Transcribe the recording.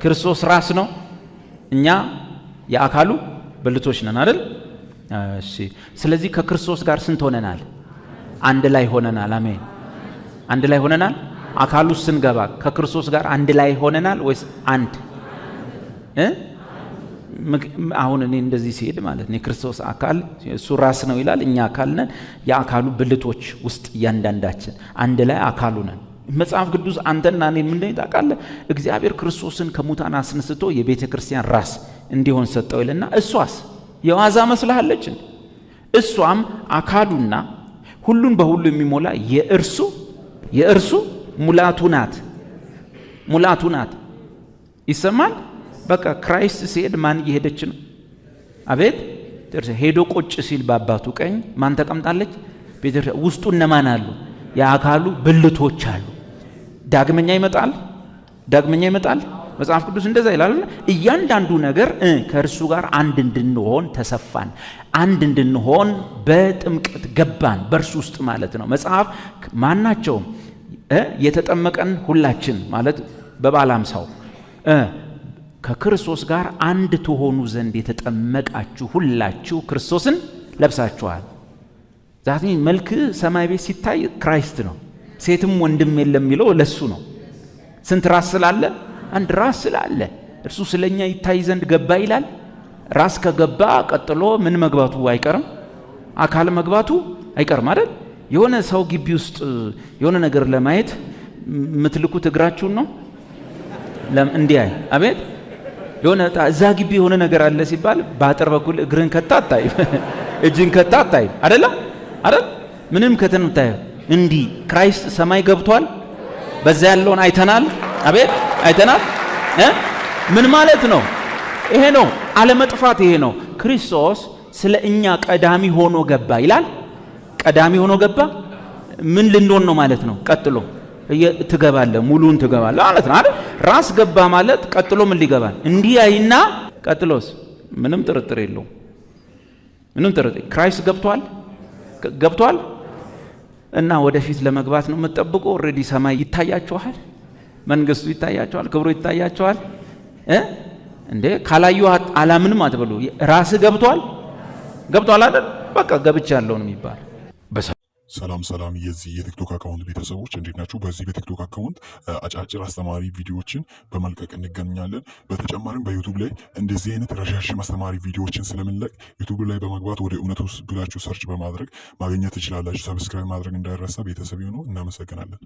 ክርስቶስ ራስ ነው እኛ የአካሉ ብልቶች ነን አይደል እሺ ስለዚህ ከክርስቶስ ጋር ስንት ሆነናል አንድ ላይ ሆነናል አሜን አንድ ላይ ሆነናል አካሉ ስንገባ ከክርስቶስ ጋር አንድ ላይ ሆነናል ወይስ አንድ አሁን እኔ እንደዚህ ሲሄድ ማለት ነው ክርስቶስ አካል እሱ ራስ ነው ይላል እኛ አካል ነን የአካሉ ብልቶች ውስጥ ያንዳንዳችን አንድ ላይ አካሉ ነን መጽሐፍ ቅዱስ አንተና እኔ ምን እንደታውቃለህ እግዚአብሔር ክርስቶስን ከሙታን አስነስቶ የቤተ ክርስቲያን ራስ እንዲሆን ሰጠው ይልና እሷስ የዋዛ መስላለች እሷም አካሉና ሁሉን በሁሉ የሚሞላ የእርሱ ሙላቱ ናት ይሰማል በቃ ክራይስት ሲሄድ ማን እየሄደች ነው አቤት ሄዶ ቁጭ ሲል በአባቱ ቀኝ ማን ተቀምጣለች ቤተ ውስጡ እነማን አሉ የአካሉ ብልቶች አሉ ዳግመኛ ይመጣል መጽሐፍ ቅዱስ እንደዛ ይላል እያንዳንዱ ነገር ከእርሱ ጋር አንድ እንድንሆን ተሰፋን አንድ እንድንሆን በጥምቀት ገባን በእርሱ ውስጥ ማለት ነው መጽሐፍ ማናቸውም የተጠመቀን ሁላችን ማለት በበዓለ ሃምሳው ከክርስቶስ ጋር አንድ ትሆኑ ዘንድ የተጠመቃችሁ ሁላችሁ ክርስቶስን ለብሳችኋል ዛት መልክ ሰማይ ቤት ሲታይ ክራይስት ነው ሴትም ወንድም የለም የሚለው ለሱ ነው ስንት ራስ ስላለ አንድ ራስ ስላለ እርሱ ስለኛ ይታይ ዘንድ ገባ ይላል ራስ ከገባ ቀጥሎ ምን መግባቱ አይቀርም አካል መግባቱ አይቀርም አይደል የሆነ ሰው ግቢ ውስጥ የሆነ ነገር ለማየት ምትልኩት እግራችሁን ነው እንዲያይ አቤት የሆነ እዛ ግቢ የሆነ ነገር አለ ሲባል ባጥር በኩል እግርን ከታታይ እጅን ከታታይ አይደል ምንም ከተንታይ እንዲ ክራይስት ሰማይ ገብቷል በዛ ያለውን አይተናል አቤት አይተናል ምን ማለት ነው ይሄ ነው አለመጥፋት ይሄ ነው ክርስቶስ ስለኛ ቀዳሚ ሆኖ ገባ ይላል ቀዳሚ ሆኖ ገባ ምን ልንሆን ነው ማለት ነው ቀጥሎ ትገባለ ሙሉን ትገባለ ማለት ነው አይደል ራስ ገባ ማለት ቀጥሎ ምን ሊገባል እንዲህ አይና ቀጥሎስ ምንም ጥርጥር የለው ምንም ጥርጥር ክራይስት ገብቷል እና ወደፊት ለመግባት ነው መጠብቆ ኦሬዲ ሰማይ ይታያቸዋል መንግስቱ ይታያቸዋል ክብሩ ይታያቸዋል እንዴ ካላዩ አላምንም አትበሉ ራስ ገብቷል አይደል በቃ ገብቻለሁ ነው የሚባል ሰላም የዚህ የቲክቶክ አካውንት ቤተሰቦች እንዴት ናችሁ በዚህ በቲክቶክ አካውንት አጫጭር አስተማሪ ቪዲዮዎችን በመልቀቅ እንገኛለን በተጨማሪም በዩቲዩብ ላይ እንደዚህ አይነት ረዣዥም አስተማሪ ቪዲዮዎችን ስለምንለቅ ዩቲዩብ ላይ በመግባት ወደ እውነቱ ብላችሁ ሰርች በማድረግ ማግኘት ትችላላችሁ ሰብስክራይብ ማድረግ እንዳይረሳ ቤተሰብ ይሁኑ እናመሰግናለን